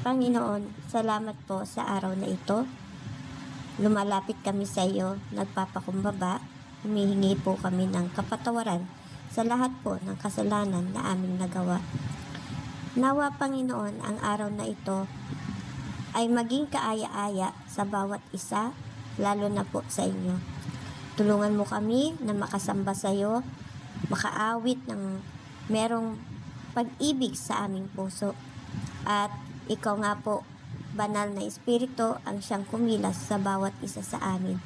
Panginoon, salamat po sa araw na ito. Lumalapit kami sa iyo, nagpapakumbaba, humihingi po kami ng kapatawaran sa lahat po ng kasalanan na aming nagawa. Nawa, Panginoon, ang araw na ito ay maging kaaya-aya sa bawat isa, lalo na po sa inyo. Tulungan mo kami na makasamba sa iyo, makaawit ng merong pag-ibig sa aming puso. At ikaw nga po, banal na Espiritu, ang siyang kumilas sa bawat isa sa amin.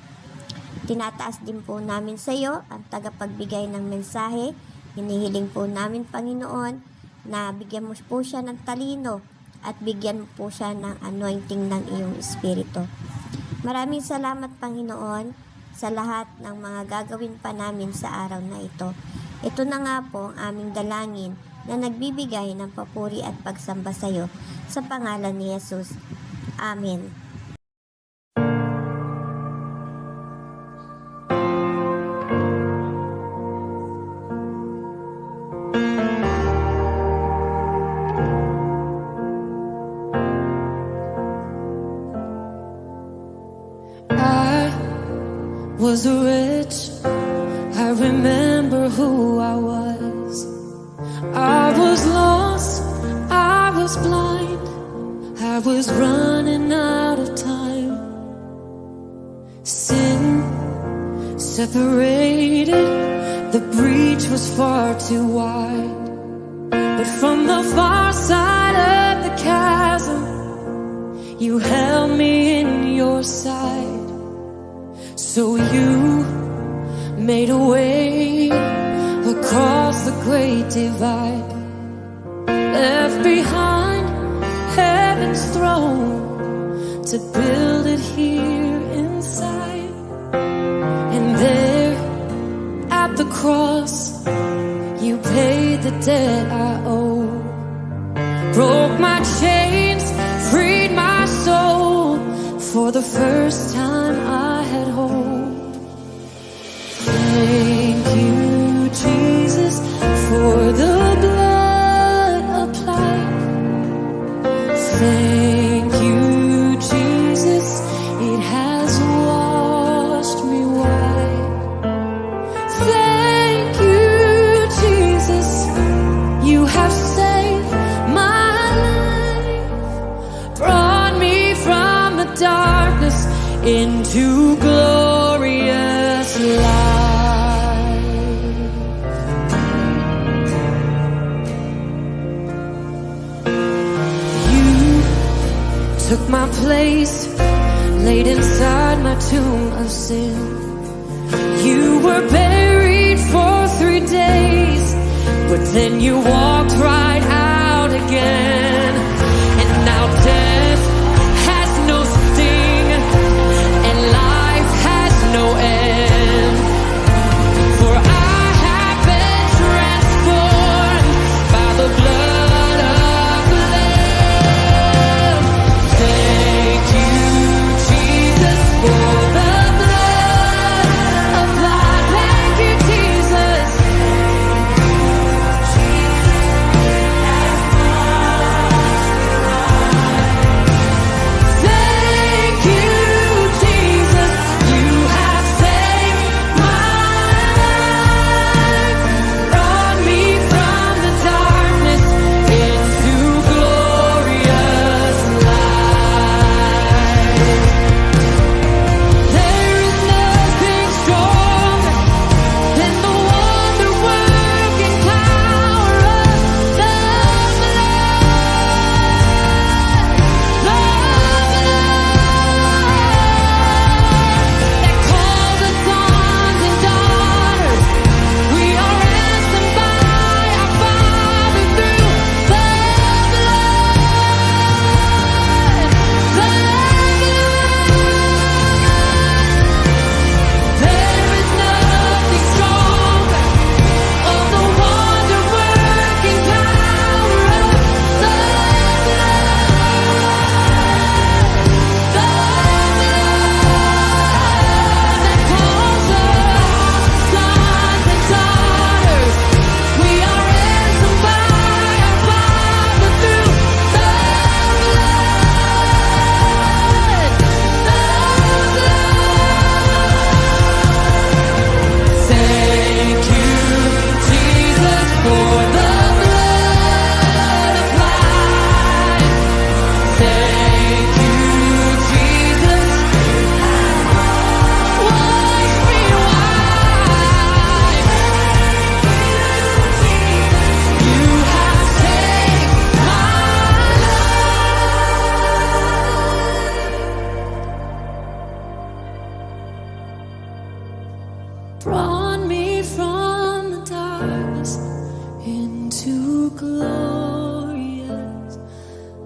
Tinataas din po namin sa iyo ang tagapagbigay ng mensahe. Hinihiling po namin, Panginoon, na bigyan mo po siya ng talino at bigyan mo po siya ng anointing ng iyong Espiritu. Maraming salamat, Panginoon, sa lahat ng mga gagawin pa namin sa araw na ito. Ito na nga po ang aming dalangin na nagbibigay ng papuri at pagsamba sa iyo sa pangalan ni Jesus. Amen. I was rich, I remember who I was. I was lost, I was blind, I was running out of time. Sin separated, the breach was far too wide. But from the far side of the chasm, you held me in your sight. So you made a way across the great divide, left behind heaven's throne to build it here inside. And there at the cross, you paid the debt I owe, broke my chains, freed my soul. For the first time I had hope. Thank you, Jesus, for the blood applied. Thank you, Jesus, it has washed me white. Thank you, Jesus, you have saved my life, brought me from the darkness into glorious light. You took my place, laid inside my tomb of sin. You were buried for 3 days, but then you walked right out again. And now death has no sting, and life has no end. For I have been transformed by the blood of the Lamb. Thank you, Jesus, for the blood applied. Thank you, Jesus.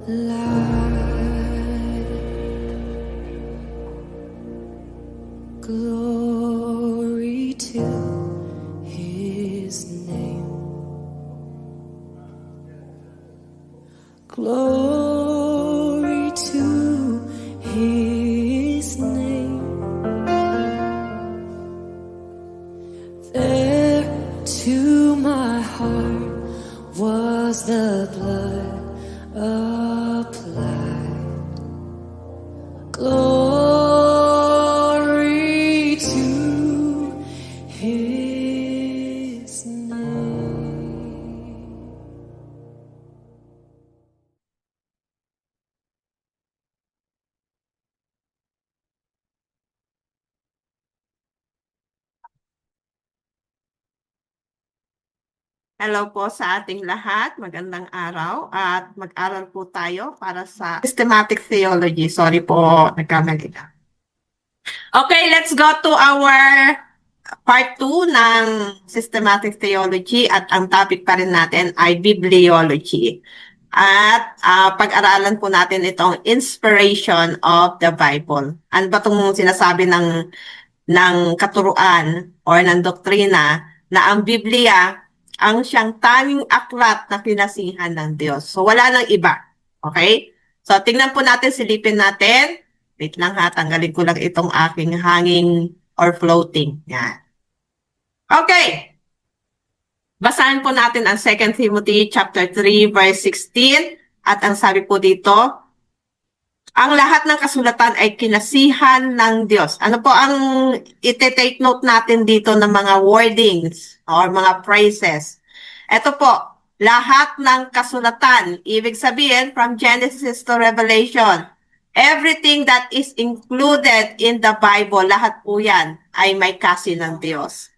light. Glory to his name. Glory to his name. There to my heart was the blood applied. Glory to his name. Hello po sa ating lahat. Magandang araw at mag-aral po tayo para sa systematic theology. Sorry po, nagkamali ka. Okay, let's go to our part 2 ng systematic theology at ang topic pa rin natin ay bibliology. At pag-aralan po natin itong inspiration of the Bible. Ano ba itong sinasabi ng katuruan or ng doktrina na ang Biblia ang siyang tanging aklat na kinasihan ng Diyos. So wala nang iba. Okay? So tingnan po natin, silipin natin. Wait lang ha, tanggalin ko lang itong aking hanging or floating. Yan. Okay. Basahin po natin ang 2 Timothy chapter 3 verse 16 at ang sabi po dito, ang lahat ng kasulatan ay kinasihan ng Diyos. Ano po ang ite-take note natin dito ng mga wordings or mga phrases? Ito po, lahat ng kasulatan, ibig sabihin from Genesis to Revelation, everything that is included in the Bible, lahat po yan ay may kasi ng Diyos.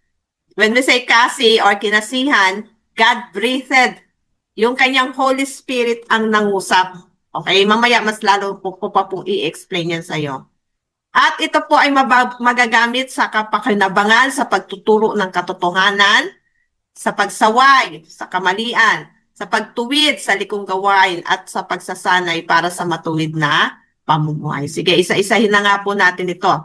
When we say kasi or kinasihan, God breathed. Yung kanyang Holy Spirit ang nangusap. Okay, mamaya mas lalo po pa pong i-explain yan sa'yo. At ito po ay magagamit sa kapakinabangan, sa pagtuturo ng katotohanan, sa pagsaway, sa kamalian, sa pagtuwid sa likong gawain, at sa pagsasanay para sa matuwid na pamumuhay. Sige, isa-isahin na nga po natin ito.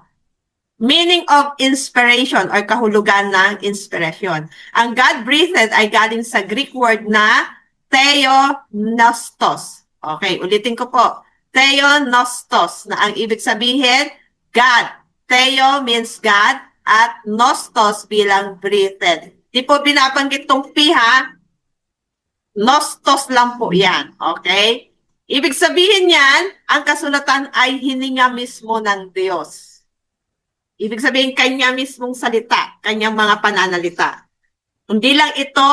Meaning of inspiration or kahulugan ng inspiration. Ang God-breathed ay galing sa Greek word na theopneustos. Okay, ulitin ko po. Theopneustos, na ang ibig sabihin, God. Theo means God at nostos bilang breathed. Di po binabanggit tong P ha. Nostos lang po yan. Okay? Ibig sabihin yan, ang kasulatan ay hininga mismo ng Diyos. Ibig sabihin, kanya mismong salita, kanyang mga pananalita. Hindi lang ito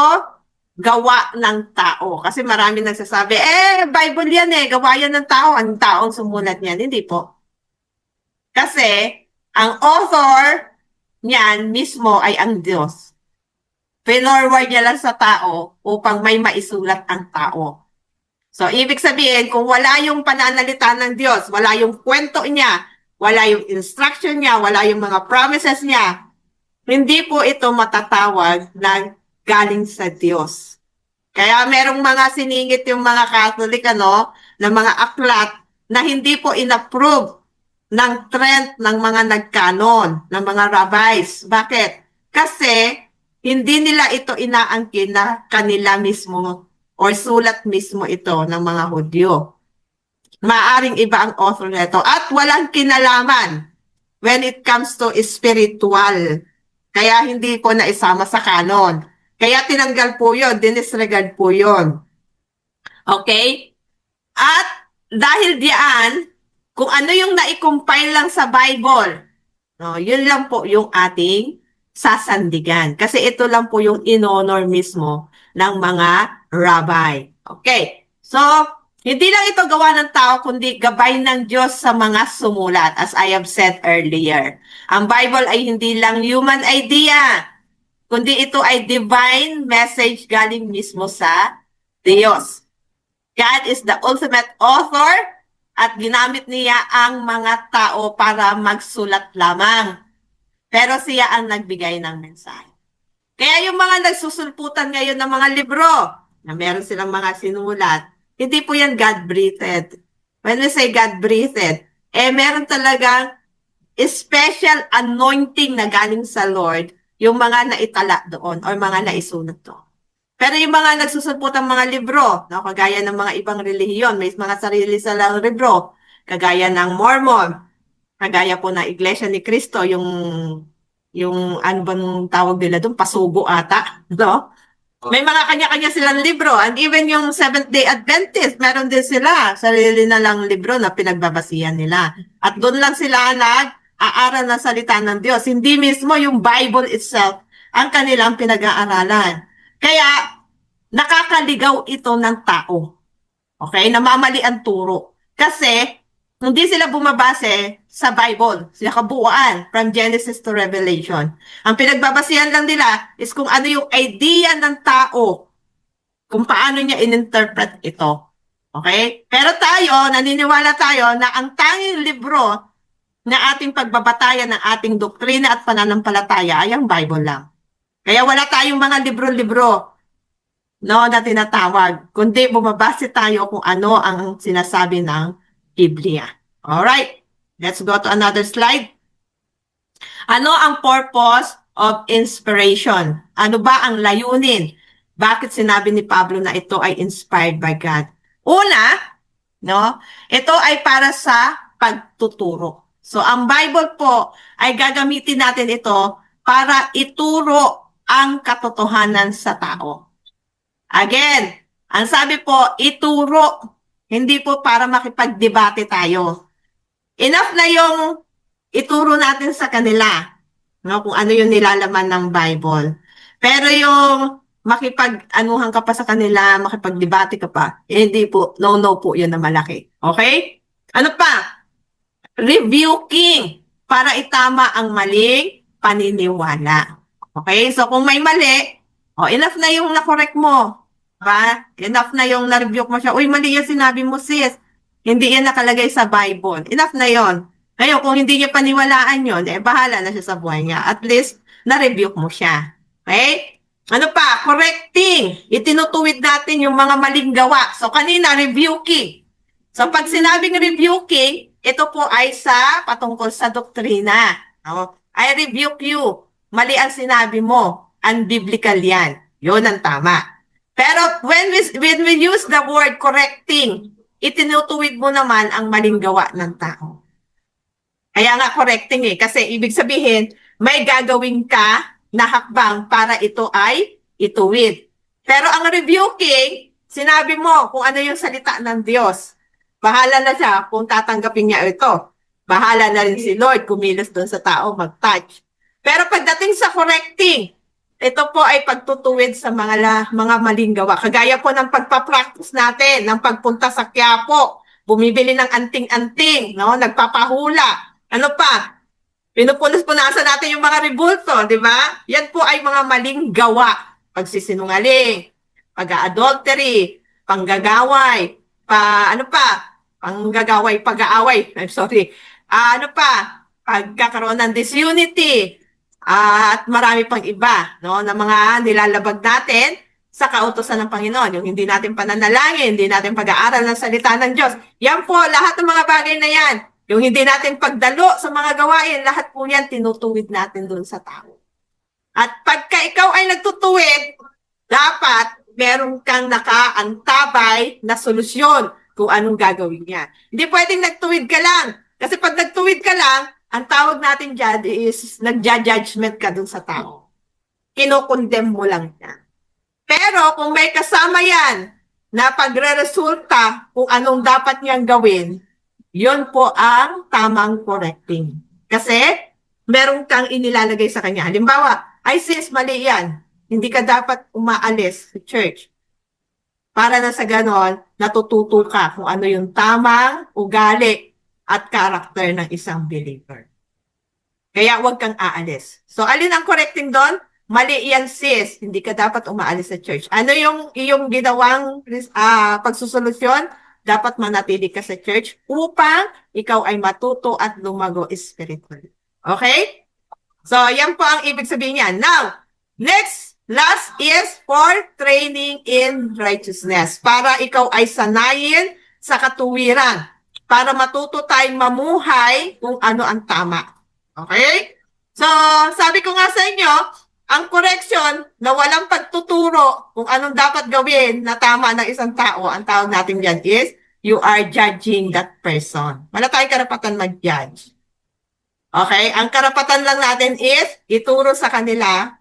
gawa ng tao. Kasi marami nagsasabi, Bible yan gawa yan ng tao. Ang taong sumulat niyan. Hindi po. Kasi, ang author niyan mismo ay ang Diyos. Pinorward niya lang sa tao upang may maisulat ang tao. So, ibig sabihin, kung wala yung pananalita ng Diyos, wala yung kwento niya, wala yung instruction niya, wala yung mga promises niya, hindi po ito matatawag na galing sa Diyos. Kaya merong mga siningit yung mga Catholic, na mga aklat na hindi po inapprove ng trend ng mga nagkanon, ng mga rabbis. Bakit? Kasi hindi nila ito inaangkin na kanila mismo or sulat mismo ito ng mga Hudyo. Maaring iba ang author nito at walang kinalaman when it comes to spiritual. Kaya hindi po naisama sa canon. Kaya tinanggal po yun, dinisregard po yun. Okay? At dahil diyan, kung ano yung na-compile lang sa Bible, yun lang po yung ating sasandigan. Kasi ito lang po yung in-honor mismo ng mga rabbi. Okay? So, hindi lang ito gawa ng tao, kundi gabay ng Diyos sa mga sumulat, as I have said earlier. Ang Bible ay hindi lang human idea, kundi ito ay divine message galing mismo sa Diyos. God is the ultimate author at ginamit niya ang mga tao para magsulat lamang. Pero siya ang nagbigay ng mensahe. Kaya yung mga nagsusulputan ngayon ng mga libro, na meron silang mga sinulat, Hindi po yan God-breathed. When we say God-breathed, meron talagang special anointing na galing sa Lord yung mga naitala doon or mga naisulat doon. Pero yung mga nagsusulat ng mga libro, no, kagaya ng mga ibang relihiyon, may mga sarili silang libro, kagaya ng Mormon, kagaya po ng Iglesia ni Cristo, yung ano bang tawag nila doon, pasugo ata, no? May mga kanya-kanya silang libro. And even yung Seventh-day Adventist, meron din sila. Sarili na lang libro na pinagbabasihan nila. At doon lang sila nag-aaral ng salita ng Diyos. Hindi mismo yung Bible itself ang kanilang pinag-aaralan. Kaya, nakakaligaw ito ng tao. Okay? Namamali ang turo. Kasi, hindi sila bumabase sa Bible, sa kabuuan, from Genesis to Revelation. Ang pinagbabasihan lang nila is kung ano yung idea ng tao, kung paano niya in-interpret ito. Okay? Pero tayo, naniniwala tayo na ang tanging libro na ating pagbabatayan ng ating doktrina at pananampalataya ay ang Bible lang. Kaya wala tayong mga libro-libro no, na tinatawag, kundi bumabase tayo kung ano ang sinasabi ng Biblia. Alright, let's go to another slide. Ano ang purpose of inspiration? Ano ba ang layunin? Bakit sinabi ni Pablo na ito ay inspired by God? Una, no, ito ay para sa pagtuturo. So, ang Bible po ay gagamitin natin ito para ituro ang katotohanan sa tao. Again, ang sabi po, ituro, hindi po para makipagdebate tayo. Enough na yung ituro natin sa kanila, no, kung ano yung nilalaman ng Bible. Pero yung makipag-anuhan ka pa sa kanila, makipagdebate ka pa, hindi po, no po yun na malaki. Okay? Ano pa? Rebuking para itama ang maling paniniwala. Okay? So kung may mali, enough na yung na-correct mo. Diba? Enough na yung na-rebuke mo siya. Uy, mali yan sinabi mo, sis. Hindi yan nakalagay sa Bible. Enough na yon. Ngayon, kung hindi niya paniwalaan yon, bahala na siya sa buhay niya. At least, na-rebuke mo siya. Okay? Ano pa? Correcting. Itinutuwid natin yung mga maling gawa. So, kanina, rebuking. So, pag sinabing rebuking, ito po ay sa patungkol sa doktrina. No? I rebuke you. Mali ang sinabi mo. Unbiblical yan. Yun ang tama. Pero when we use the word correcting, itinutuwid mo naman ang maling gawa ng tao. Kaya nga correcting kasi ibig sabihin, may gagawin ka na hakbang para ito ay ituwid. Pero ang rebuking, sinabi mo kung ano yung salita ng Diyos. Bahala na siya kung tatanggapin niya ito. Bahala na rin si Lord kumilos doon sa tao, mag-touch. Pero pagdating sa correcting, ito po ay pagtutuwid sa mga maling gawa. Kagaya po ng pagpapractice natin, ng pagpunta sa Quiapo, bumibili ng anting-anting, no? Nagpapahula. Ano pa? Pinupunas-punasan natin yung mga rebulto, di ba? Yan po ay mga maling gawa. Pagsisinungaling, pag-adultery, panggagaway, panggagaway, pag-aaway. I'm sorry. Ano pa? Pagkakaroon ng disunity, at marami pang iba, no, na mga nilalabag natin sa kautusan ng Panginoon. Yung hindi natin pananalangin, hindi natin pag-aaral ng salita ng Diyos. Yan po, lahat ng mga bagay na yan. Yung hindi natin pagdalo sa mga gawain, lahat po yan tinutuwid natin doon sa tao. At pagka ikaw ay nagtutuwid, dapat meron kang nakaantabay na solusyon kung anong gagawin niya. Hindi pwedeng nagtuwid ka lang. Kasi pag nagtuwid ka lang, ang tawag natin dyan is nagja-judgment ka dun sa tao. Kinokondem mo lang niya. Pero kung may kasama yan na pagre-resulta kung anong dapat niyang gawin, yun po ang tamang correcting. Kasi meron kang inilalagay sa kanya. Halimbawa, ay sis, mali yan. Hindi ka dapat umaalis sa church. Para na sa ganon, natututo ka kung ano yung tamang ugali at karakter ng isang believer. Kaya huwag kang aalis. So, alin ang correcting doon? Mali yan sis, hindi ka dapat umaalis sa church. Ano yung iyong ginawang pagsusolusyon? Dapat manatili ka sa church upang ikaw ay matuto at lumago spiritually. Okay? So, yan po ang ibig sabihin niyan. Now, next Last is for training in righteousness. Para ikaw ay sanayin sa katuwiran. Para matuto tayong mamuhay kung ano ang tama. Okay? So, sabi ko nga sa inyo, ang correction na walang pagtuturo kung anong dapat gawin na tama ng isang tao, ang tawag natin dyan is, you are judging that person. Wala tayong karapatan mag-judge. Okay? Ang karapatan lang natin is, ituro sa kanila.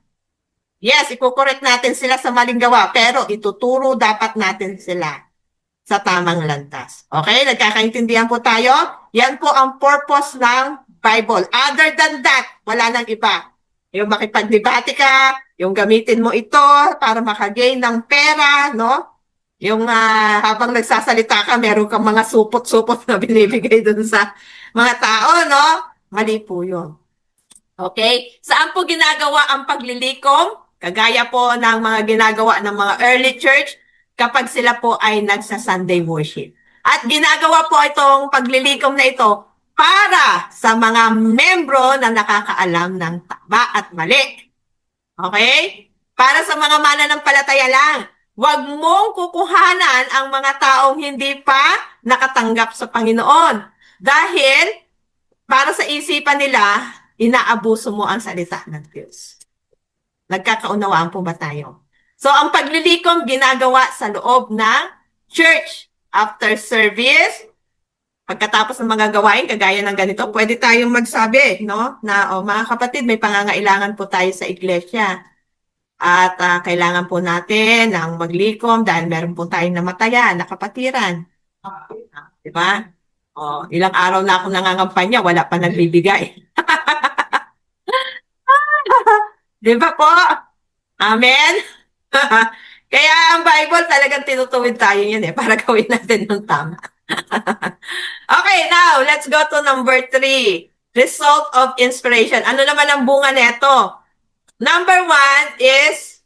Yes, iko-correct natin sila sa maling gawa, pero ituturo dapat natin sila sa tamang landas. Okay? Nagkakaintindihan po tayo? Yan po ang purpose ng Bible. Other than that, wala nang iba. Yung makipagdebate ka, yung gamitin mo ito para makagain ng pera, no? Yung habang nagsasalita ka, meron kang mga supot-supot na binibigay dun sa mga tao, no? Mali po yun. Okay? Saan po ginagawa ang paglilikom? Kagaya po ng mga ginagawa ng mga early church kapag sila po ay nagsa-Sunday worship. At ginagawa po itong paglilikom na ito para sa mga membro na nakakaalam ng tama at mali. Okay? Para sa mga mananampalataya lang. Huwag mong kukuhanan ang mga taong hindi pa nakatanggap sa Panginoon. Dahil para sa isipan nila, inaabuso mo ang salita ng Diyos. Nagkakaunawaan po ba tayo? So, ang paglilikom ginagawa sa loob ng church. After service, pagkatapos ng mga gawain, kagaya ng ganito, pwede tayong magsabi, no? Na, mga kapatid, may pangangailangan po tayo sa iglesia. At kailangan po natin ng maglikom dahil meron po tayong namatayan, nakapatiran. Diba? Ilang araw na ako nangangampanya, wala pa nagbibigay. Diba po? Amen? Kaya ang Bible talagang tinutuwid tayo yun para gawin natin ng tama. Okay, now, let's go to number 3. Result of inspiration. Ano naman ang bunga nito? Number 1 is,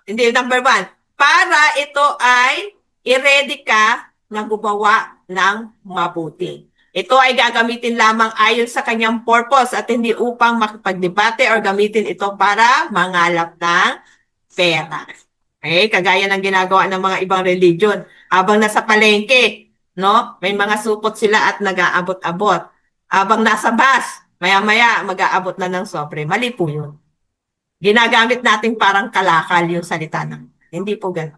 hindi, number 1, para ito ay i-ready ka na gumawa ng mabuti. Ito ay gagamitin lamang ayon sa kanyang purpose at hindi upang makipagdebate or gamitin ito para mangalap ng pera. Okay? Kagaya ng ginagawa ng mga ibang religion. Habang nasa palengke, no? May mga supot sila at nag-aabot-abot. Habang nasa bus, maya-maya mag-aabot na ng sobre. Mali po yun. Ginagamit natin parang kalakal yung salita ng. Hindi po ganun.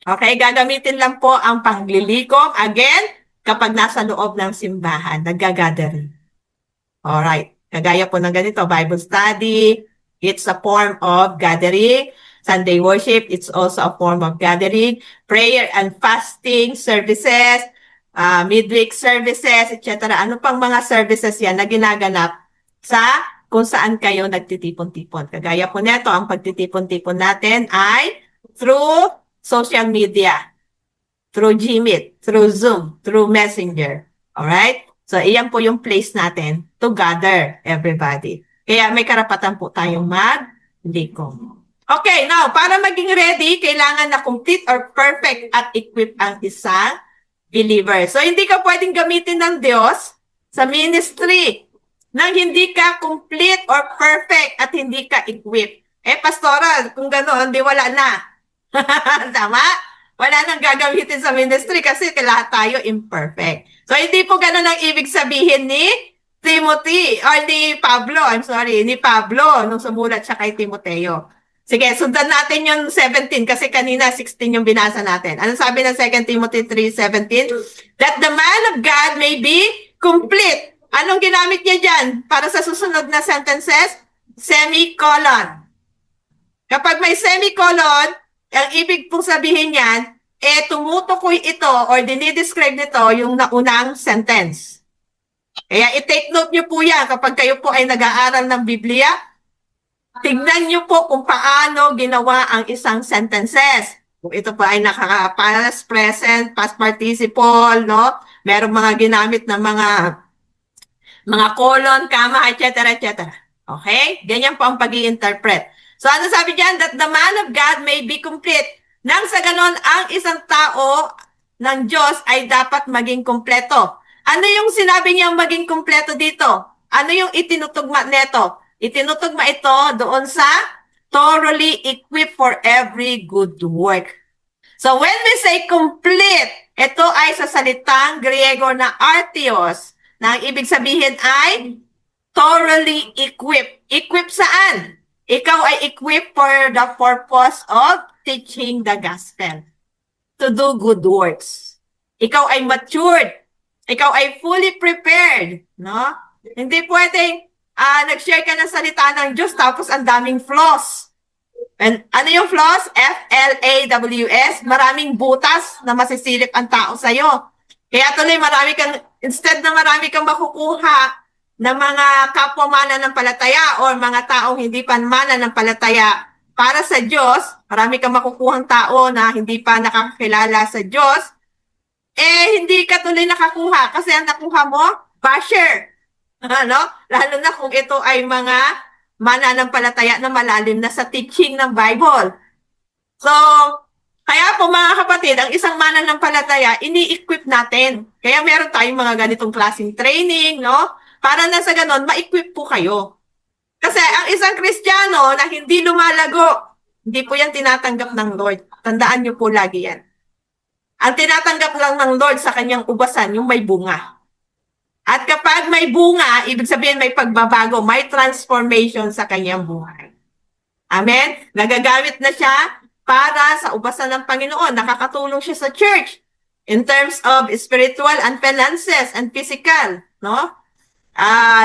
Okay? Gagamitin lang po ang paglilikom. Again, kapag nasa loob ng simbahan, nag-gathering. Alright. Kagaya po ng ganito, Bible study, it's a form of gathering. Sunday worship, it's also a form of gathering. Prayer and fasting services, midweek services, etc. Ano pang mga services yan na ginaganap sa kung saan kayo nagtitipon-tipon. Kagaya po neto, ang pagtitipon-tipon natin ay through social media. Through Gmeet, through Zoom, through Messenger. Alright? So, iyan po yung place natin to gather everybody. Kaya may karapatan po tayong mag-likom. Okay, now, para maging ready, kailangan na complete or perfect at equip ang isang believer. So, hindi ka pwedeng gamitin ng Diyos sa ministry nang hindi ka complete or perfect at hindi ka equip. Pastora, kung gano'n, di wala na. Tama? Wala nang gagamitin sa ministry kasi lahat tayo imperfect. So, hindi po ganun ang ibig sabihin ni Timothy, or ni Pablo, ni Pablo, nung sumulat siya kay Timoteo. Sige, sundan natin yung 17 kasi kanina 16 yung binasa natin. Anong sabi ng 2 Timothy 3:17? That the man of God may be complete. Anong ginamit niya dyan para sa susunod na sentences? Semicolon. Kapag may semicolon, ang ibig pong sabihin yan, tumutukoy ito or dinidescribe nito yung naunang sentence. Kaya i-take note nyo po yan kapag kayo po ay nag-aaral ng Biblia. Tignan nyo po kung paano ginawa ang isang sentences. Kung ito po ay past, present, past participle, no? Merong mga ginamit na mga colon, comma, etc., etc. Okay? Ganyan po ang pag-i-interpret. So, ano sabi dyan? That the man of God may be complete. Nang sa ganon, ang isang tao ng Diyos ay dapat maging kumpleto. Ano yung sinabi niyang maging kumpleto dito? Ano yung itinutugma neto? Itinutugma ito doon sa thoroughly equipped for every good work. So when we say complete, ito ay sa salitang Griego na artios, na ang ibig sabihin ay thoroughly equipped. Equipped saan? Ikaw ay equipped for the purpose of teaching the gospel, to do good works. Ikaw ay matured. Ikaw ay fully prepared. No? Hindi pwedeng nag-share ka ng salita ng Diyos tapos ang daming flaws. And ano yung flaws? F-L-A-W-S. Maraming butas na masisilip ang tao sa'yo. Kaya tuloy instead na marami kang makukuha ng mga kapwa mananampalataya o mga taong hindi pa mananampalataya para sa Diyos, marami kang makukuhang tao na hindi pa nakakilala sa Diyos, hindi ka tuloy nakakuha kasi ang nakuha mo, basher. Ano? Lalo na kung ito ay mga mananampalataya na malalim na sa teaching ng Bible. So, kaya po mga kapatid, ang isang mananampalataya, ini-equip natin. Kaya meron tayong mga ganitong klaseng training, no? Para na sa ganon, ma-equip po kayo. Kasi ang isang Kristiyano na hindi lumalago, hindi po yan tinatanggap ng Lord. Tandaan niyo po lagi yan. Ang tinatanggap lang ng Lord sa kanyang ubasan, yung may bunga. At kapag may bunga, ibig sabihin may pagbabago, may transformation sa kanyang buhay. Amen? Nagagamit na siya para sa ubasan ng Panginoon. Nakakatulong siya sa church in terms of spiritual and finances and physical. No?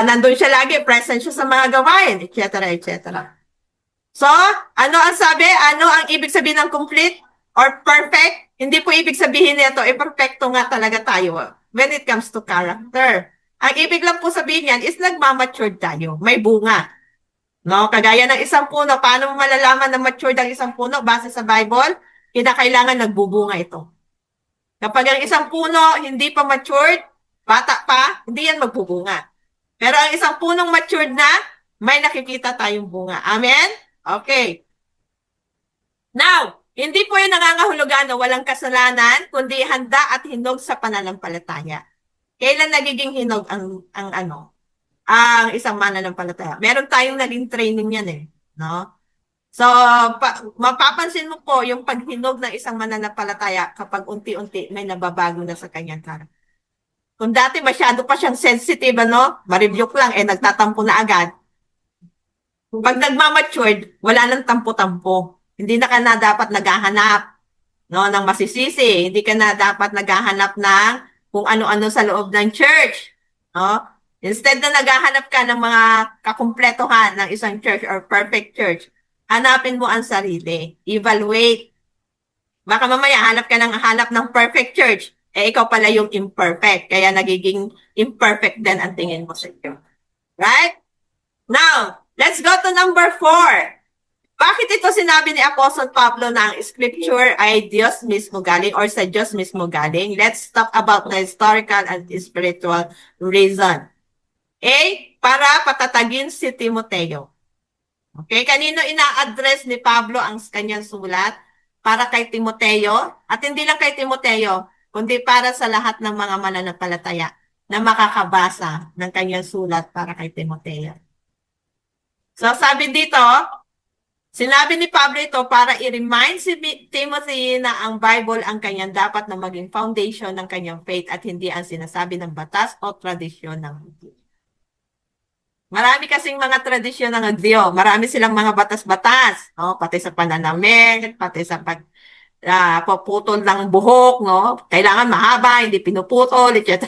Nandun siya lagi, present siya sa mga gawain, etc., etc. So, ano ang sabi? Ano ang ibig sabihin ng complete or perfect? Hindi po ibig sabihin nito, perfecto nga talaga tayo when it comes to character. Ang ibig lang po sabihin yan is nagmamature tayo. May bunga. No? Kagaya ng isang puno, paano mo malalaman na mature ang isang puno? Base sa Bible, kinakailangan nagbubunga ito. Kapag ang isang puno hindi pa matured, bata pa, hindi yan magbubunga. Pero ang isang punong matured na, may nakikita tayong bunga. Amen? Okay. Now, hindi po yung nangangahulugan na walang kasalanan, kundi handa at hinog sa pananampalataya. Kailan nagiging hinog ang isang mananampalataya? Meron tayong naging training yan no? So, mapapansin mo po yung paghinog ng isang mananampalataya kapag unti-unti may nababago na sa kanyang karakter. Kung dati masyado pa siyang sensitive, ma-rebuke lang, nagtatampo na agad. Pag nagmamatured, wala nang tampo-tampo. Hindi na ka na dapat naghahanap ng masisisi. Hindi ka na dapat naghahanap ng kung ano-ano sa loob ng church. No? Instead na naghahanap ka ng mga kakumpletohan ng isang church or perfect church, hanapin mo ang sarili. Evaluate. Baka mamaya hanap ng perfect church. Ikaw pala yung imperfect. Kaya nagiging imperfect din ang tingin mo sa iyo. Right? Now, let's go to number 4. Bakit ito sinabi ni Apostle Pablo na ang scripture ay Diyos mismo galing or sa Diyos mismo galing? Let's talk about the historical and spiritual reason. Para patatagin si Timoteo. Okay, kanino ina-address ni Pablo ang kanyang sulat? Para kay Timoteo, at hindi lang kay Timoteo, kundi para sa lahat ng mga mananampalataya na makakabasa ng kanyang sulat para kay Timoteo. So sabi dito, sinabi ni Pablo ito para i-remind si Timothy na ang Bible ang kanyang dapat na maging foundation ng kanyang faith at hindi ang sinasabi ng batas o tradisyon ng Hudyo. Marami kasing mga tradisyon ng Hudyo. Marami silang mga batas-batas. Pati sa pananamit, pati sa paputol ng buhok, kailangan mahaba, hindi pinuputol, etc.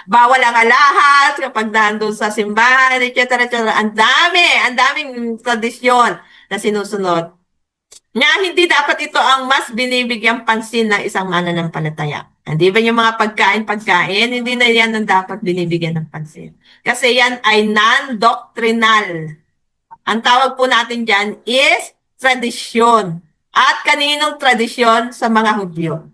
Bawal ang alahas kapag nandun sa simbahan, etc. Ang daming tradisyon na sinusunod. Hindi dapat ito ang mas binibigyang pansin ng isang mananampalataya. Hindi ba yung mga pagkain, hindi na yan ang dapat binibigyan ng pansin. Kasi yan ay non-doctrinal. Ang tawag po natin dyan is tradisyon. At kaninong tradisyon sa mga Hudyo.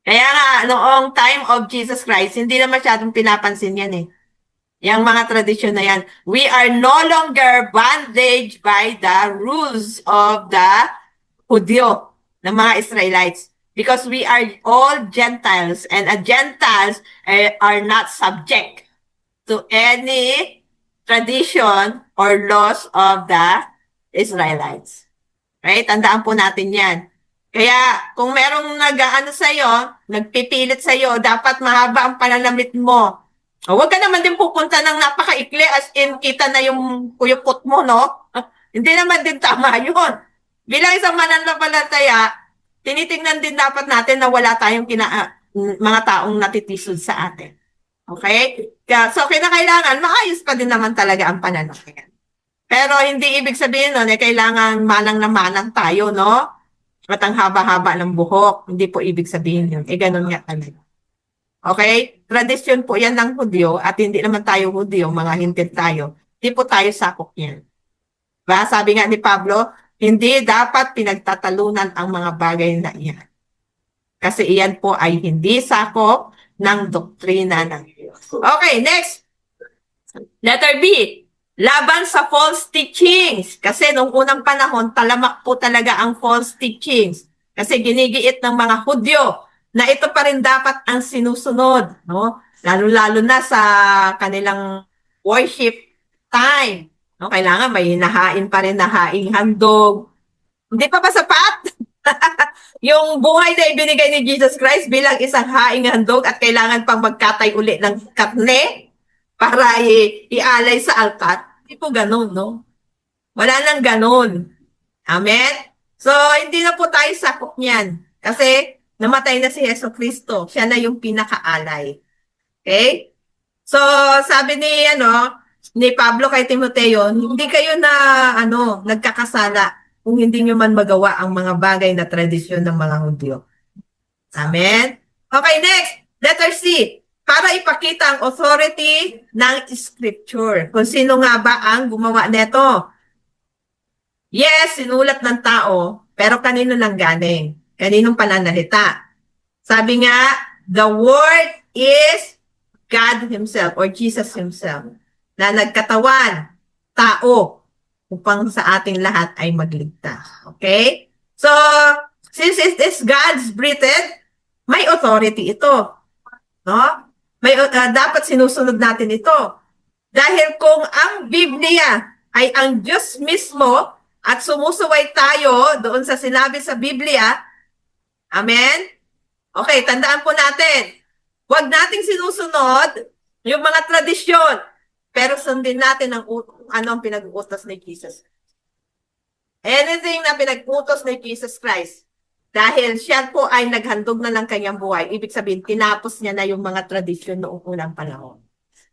Kaya nga, noong time of Jesus Christ, hindi na masyadong pinapansin yan Yang mga tradisyon na yan. We are no longer bandaged by the rules of the Hudyo, ng mga Israelites. Because we are all Gentiles, and Gentiles are not subject to any tradition or laws of the Israelites. Right? Tandaan po natin yan. Kaya, kung merong nag-ano sa'yo, nagpipilit sa'yo, dapat mahaba ang pananamit mo. O, huwag ka naman din pupunta ng napakaikli as in kita na yung kuyupot mo, no? Hindi naman din tama yun. Bilang isang mananampalataya, tinitingnan din dapat natin na wala tayong mga taong natitisod sa atin. Okay? So, kinakailangan, maayos pa din naman talaga ang pananamit. Pero hindi ibig sabihin nun, kailangan manang na manang tayo, no? At ang haba-haba ng buhok. Hindi po ibig sabihin yun. Ganun nga talaga. Okay? Tradisyon po yan ng Hudyo at hindi naman tayo Hudyo, mga hintil tayo. Hindi po tayo sakop yan. Diba? Sabi nga ni Pablo, hindi dapat pinagtatalunan ang mga bagay na iyan. Kasi iyan po ay hindi sakop ng doktrina ng Diyos. Okay, next. Letter B. Laban sa false teachings. Kasi nung unang panahon, talamak po talaga ang false teachings. Kasi ginigiit ng mga Hudyo na ito pa rin dapat ang sinusunod. No? Lalo-lalo na sa kanilang worship time. No? Kailangan may nahain pa rin na haing handog. Hindi pa ba sapat? Yung buhay na ibinigay ni Jesus Christ bilang isang haing handog at kailangan pang magkatay uli ng karne para ialay sa altar. Hindi po ganun, no? Wala nang ganun. Amen? So, hindi na po tayo sakop niyan. Kasi, namatay na si Yeso Cristo. Siya na yung pinakaalay. Okay? So, sabi ni Pablo kay Timoteo, hindi kayo nagkakasala kung hindi nyo man magawa ang mga bagay na tradisyon ng mga Hudyo. Amen? Okay, next. Letter C. Para ipakita ang authority ng scripture. Kung sino nga ba ang gumawa neto. Yes, sinulat ng tao, pero kanino lang galing? Kaninong pananalita? Sabi nga, the word is God Himself or Jesus Himself na nagkatawan, tao, upang sa ating lahat ay magligtas. Okay? So, since it is God's breathed, may authority ito. No? Dapat sinusunod natin ito. Dahil kung ang Biblia ay ang Diyos mismo at sumusuway tayo doon sa sinabi sa Biblia, amen? Okay, tandaan po natin, huwag nating sinusunod yung mga tradisyon, pero sundin natin ang pinag-utos ni Jesus. Anything na pinag-utos ni Jesus Christ, dahil siya po ay naghandog na ng kanyang buhay. Ibig sabihin, tinapos niya na yung mga tradisyon noong unang panahon.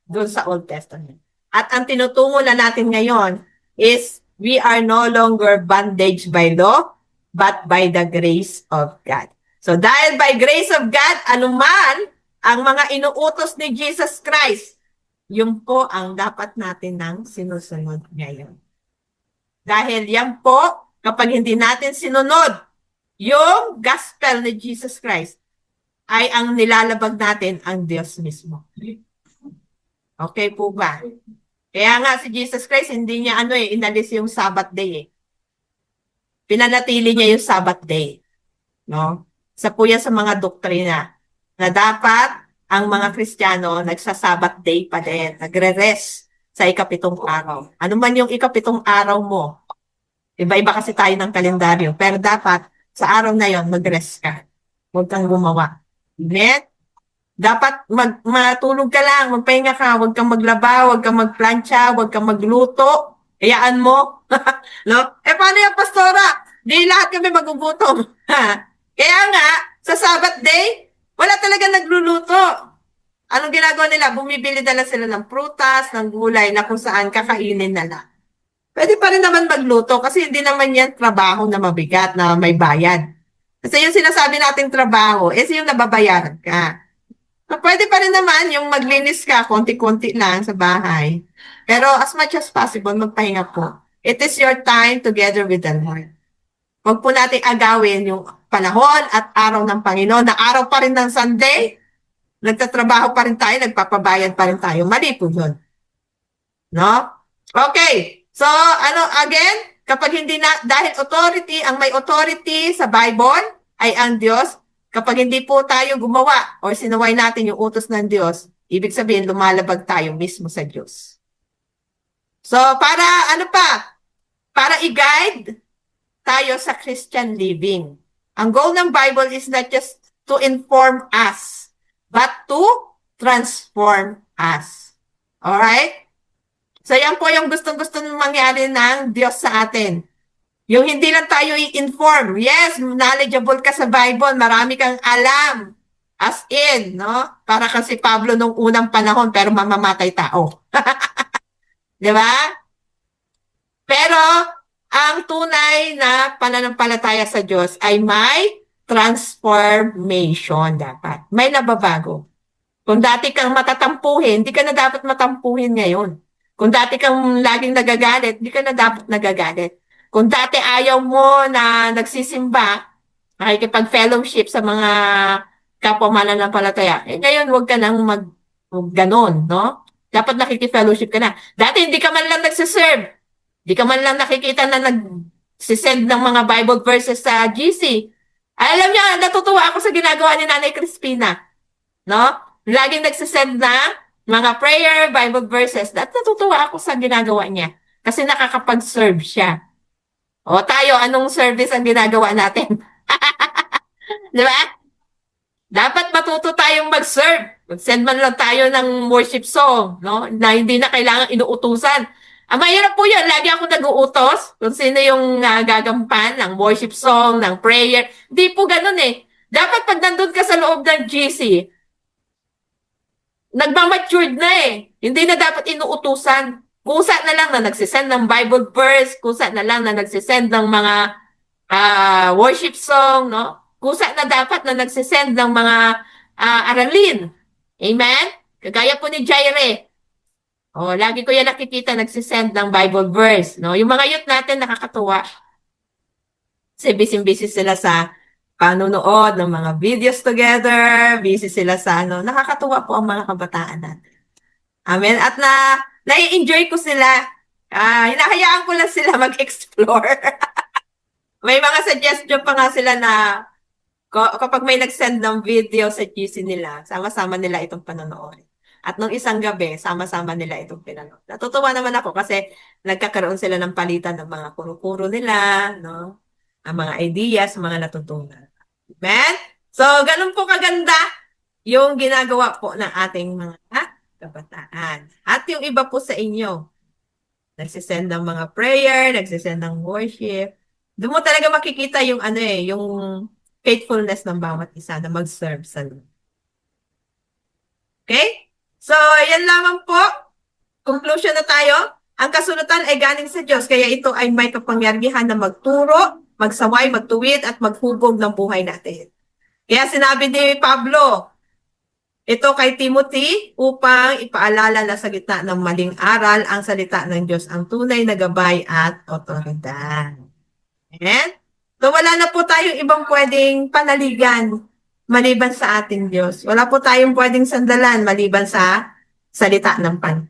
Doon sa Old Testament. At ang tinutungo na natin ngayon is we are no longer bondage by law, but by the grace of God. So dahil by grace of God, anuman ang mga inuutos ni Jesus Christ, yun po ang dapat natin nang sinusunod ngayon. Dahil yan po, kapag hindi natin sinunod, yung gospel ni Jesus Christ ay ang nilalabag natin ang Diyos mismo. Okay po ba? Kaya nga si Jesus Christ, hindi niya inalis yung Sabbath day . Pinanatili niya yung Sabbath day. No? Isa po yan sa mga doktrina na dapat ang mga Kristiyano nagsa-Sabbath day pa din, nagre-rest sa ikapitong araw. Ano man yung ikapitong araw mo, iba-iba kasi tayo ng kalendaryo, pero dapat sa araw na yon mag-rest ka. Huwag kang gumawa. Amen? Dapat matulog ka lang, magpahinga ka, huwag kang maglaba, huwag kang magplancha, huwag kang magluto. Hayaan mo. No? Paano yung pastora? Di lahat kami magugutom. Kaya nga, sa Sabbath day, wala talaga nagluluto. Anong ginagawa nila? Bumibili na lang sila ng prutas, ng gulay na kung saan kakainin na lang. Pwede pa rin naman magluto kasi hindi naman yan trabaho na mabigat na may bayad. Kasi yung sinasabi nating trabaho is yung nababayaran ka. So, pwede pa rin naman yung maglinis ka, konti-konti lang sa bahay. Pero as much as possible, magpahinga po. It is your time together with the Lord. Huwag po natin agawin yung panahon at araw ng Panginoon na araw pa rin ng Sunday. Nagtatrabaho pa rin tayo, nagpapabayad pa rin tayo. Mali po yun. No? Okay. So, again, kapag hindi na, dahil authority, ang may authority sa Bible ay ang Diyos. Kapag hindi po tayo gumawa o sinaway natin yung utos ng Diyos, ibig sabihin, lumalabag tayo mismo sa Diyos. So, para para i-guide tayo sa Christian living. Ang goal ng Bible is not just to inform us, but to transform us. Alright? So yan po yung gustong-gusto mangyari ng Diyos sa atin. Yung hindi lang tayo i-inform. Yes, knowledgeable ka sa Bible, marami kang alam. As in, no? Para kasi Pablo nung unang panahon, pero mamamatay tao. Di ba? Pero, ang tunay na pananampalataya sa Diyos ay may transformation dapat. May nababago. Kung dati kang matatampuhin, hindi ka na dapat matampuhin ngayon. Kung dati kang laging nagagalit, hindi ka na dapat nagagalit. Kung dati ayaw mo na nagsisimba, nakikipag-fellowship sa mga kapwa mananampalataya, ngayon huwag ka nang huwag ganon, no? Dapat nakikipag-fellowship ka na. Dati hindi ka man lang nagsiserve. Hindi ka man lang nakikita na nagsisend ng mga Bible verses sa GC. Alam niyo, natutuwa ako sa ginagawa ni Nanay Crispina. No? Laging nagsisend na mga prayer, Bible verses. Natutuwa ako sa ginagawa niya. Kasi nakakapag-serve siya. O tayo, anong service ang ginagawa natin? Di ba? Dapat matuto tayong mag-serve. Mag-send man lang tayo ng worship song, no? Na hindi na kailangan inuutusan. Ang mahirap po yun. Lagi ako nag-uutos kung sino yung gagampan ng worship song, ng prayer. Hindi po ganun eh. Dapat pag nandun ka sa loob ng GC, nagmamatured na eh. Hindi na dapat inuutusan. Kusa na lang na nagsisend ng Bible verse, kusa na lang na nagsisend ng mga worship song, no? Kusa na dapat na nagsisend ng mga aralin. Amen? Kagaya po ni Jaire. Oh, lagi ko yan nakikita nagsisend ng Bible verse, no? Yung mga youth natin nakakatuwa. Kasi busy-busy sila sa panonood ng mga videos together, busy sila sa nakakatuwa po ang mga kabataan natin. Amen. At nai-enjoy ko sila. Hinahayaan ko lang sila mag-explore. May mga suggestion pa nga sila na kapag may nag-send ng video sa GC nila, sama-sama nila itong panonood. At nung isang gabi, sama-sama nila itong pinanood. Natutuwa naman ako kasi nagkakaroon sila ng palitan ng mga kuro-kuro nila, no? Ang mga ideas, mga natutunan. Amen? So, ganun po kaganda yung ginagawa po ng ating mga kabataan. At yung iba po sa inyo, nagsisend ng mga prayer, nagsisend ng worship. Doon mo talaga makikita yung yung faithfulness ng bawat isa na mag-serve sa Lord. Okay? So, yan lamang po. Conclusion na tayo. Ang kasulatan ay galing sa Diyos, kaya ito ay may kapangyarihan na magturo, magsaway, magtuwid, at maghubog ng buhay natin. Kaya sinabi ni Pablo, ito kay Timothy upang ipaalala na sa gitna ng maling aral ang salita ng Diyos, ang tunay na gabay at otoridad. Amen? So wala na po tayong ibang pwedeng panaligan maliban sa ating Diyos. Wala po tayong pwedeng sandalan maliban sa salita ng Panginoon.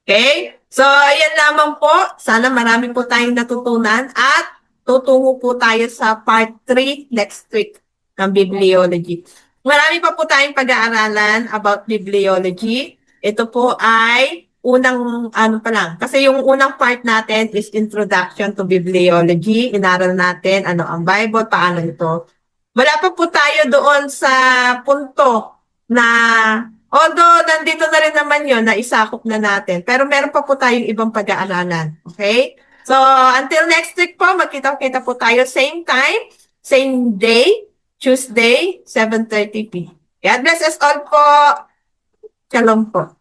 Okay? So, ayan lamang po. Sana marami po tayong natutunan at tutungo po tayo sa part 3 next week ng Bibliology. Marami pa po tayong pag-aaralan about Bibliology. Ito po ay unang pa lang. Kasi yung unang part natin is Introduction to Bibliology. Inaral natin ano ang Bible, paano ito. Wala pa po tayo doon sa punto na although nandito na rin naman yun, na isakop na natin. Pero meron pa po tayong ibang pag-aaralan. Okay? So, until next week po, magkita-kita po tayo same time, same day, Tuesday, 7:30 p.m. God bless us all po. Shalom po.